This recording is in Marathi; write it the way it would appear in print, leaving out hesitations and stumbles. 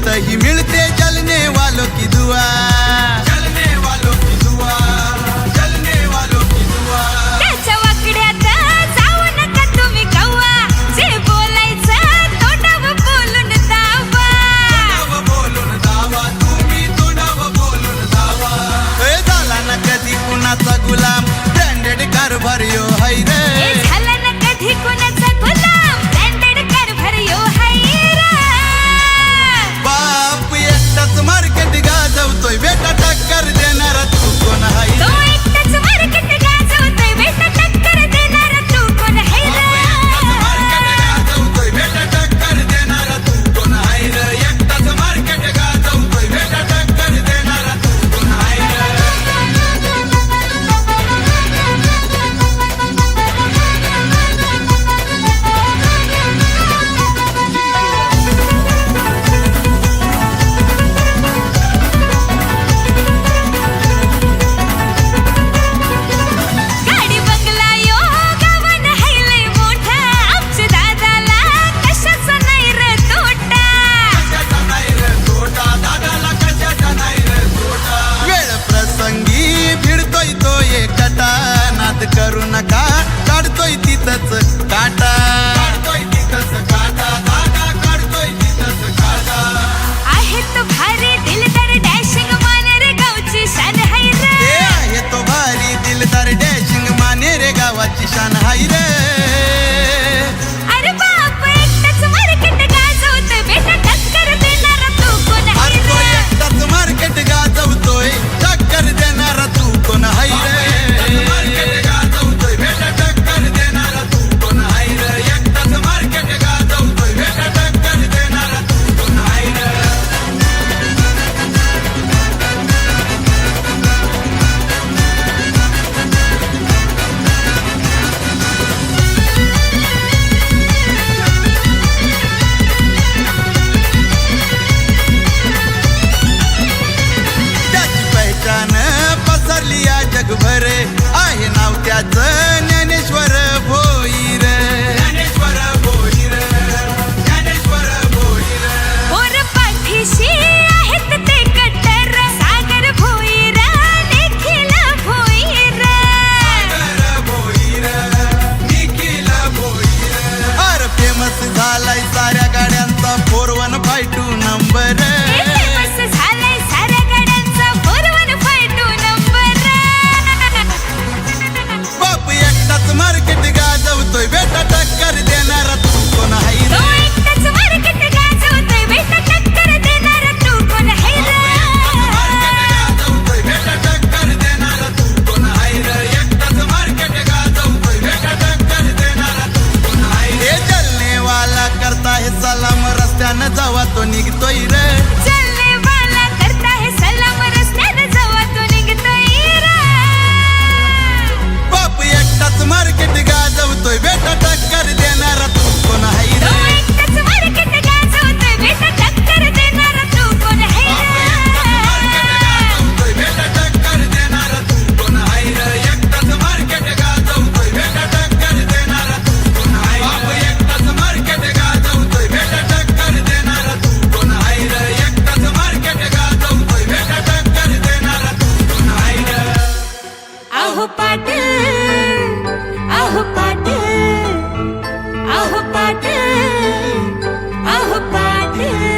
तिथही मिळते जलने वालों की दुआ, जलने वालों की दुआ, जलने वालों की दुआ। त्याच्या वाकड्यात जाऊ नका तुम्ही कव्वा, जे बोलायचं तोंडावर बोलून दावा, तोंडावर बोलून दावा, तुम्ही तोंडावर बोलून दावा। झाला ना कधी कुणाचा गुलाम, ब्रँडेड कारभार यो हाय रे। हे झालं ना कधी कुणाचा गुलाम, ब्रँडेड कारभार यो हाय रे। बाप एकटाच मार्केट गाजवतोय, बेटा टक्कर देणारा तू कोण हाय तो रे? एकटाच मार्केट गाजवतोय, बेटा टक्कर देणारा तू कोण हाय गाजवतोय, बेटा टक्कर देणारा तू कोण हाय रे? एकटाच मार्केट गाजवतोय, बेटा टक्कर देणारा तू कोण हाय रे? गाडी बंगला यो गावान हायलय मोठा, आमच्या दादाला कशाचा नाही रे तोटा। कशाचा नाही रे तोटा, दादाला कशाचा नाही रे तोटा। वेळ प्रसंगी भिडतोय तो एकटा, नाद करू नका काढतोय तिथंच काटा, काढतोय तिथंच काटा, दादा काढतोय तिथंच काटा। आहेत भारी दिलदार डॅशिंग मान रे गावची शान हाय रे। हे आहे तो भारी दिलदार डॅशिंग माने रे गावाची शान हाय रे। अरे बाप एकटाच मार्केट गाजवतोय, बेटा टक्कर देणारा तू कोण हाय अरे तो रे? एकटाच मार्केट गाजवतोय, टक्कर देणारा तू कोण हाय रे? मार्केट गाजवतोय, बेटा टक्कर देणारा तू कोण हाय रे? एकटाच मार्केट गाजवतोय, बेटा टक्कर देणारा तू कोण हाय रे? त्याची पहिचान पसरली या जगभर, आहे नाव त्याचं ज्ञानेश्वर भोईर, ज्ञानेश्वर भोईर, ज्ञानेश्वर भोईर। पोर पाठीशी आहेत ते कट्टर, सागर भोईर, निखिल भोईर। सागर भोईर, निखिल भोईर। अरे फेमस झालाय साऱ्या गाड्यांचा 4152 नंबर, हे फेमस झालंय साऱ्या गाड्यांचा 4152 नंबर। बाप एकटाच मार्केट गाजवतोय, बेटा टक्कर देणारा तू कोण हाय तो रे? एकटाच मार्केट गाजवतोय, बेटा टक्कर देणारा तू कोण हाय गाजवतोय, बेटा टक्कर देणारा तू कोण हाय रे? एकटाच मार्केट गाजवतोय, बेटा टक्कर देणारा तू कोण हाय रे? हे जलने वाला करता है सलाम, रस्त्यानं जेव्हा तो निघतोय रे। चलने वाला करता है सलाम, रस्त्यानं जेव्हा तो निघतोय रे। बाप एकटाच मार्केट गाजवतोय, बेटा टक्कर देणारा तू कोण हाय तो रे? एकटाच मार्केट गाजवतोय, बेटा टक्कर देणारा तू कोण हाय गाजवतोय, बेटा टक्कर देणारा तू कोण हाय रे? एकटाच मार्केट गाजवतोय, बेटा टक्कर देणारा तू कोण हाय रे? बाप एकटाच मार्केट गाजवतोय, बेटा टक्कर देणारा तू कोण हाय रे? एकटाच मार्केट गाजवतोय, बेटा टक्कर देणारा तू कोण हाय रे? आहो पाटील, आहो पाटील, आहो पाटील, आहो पाटील।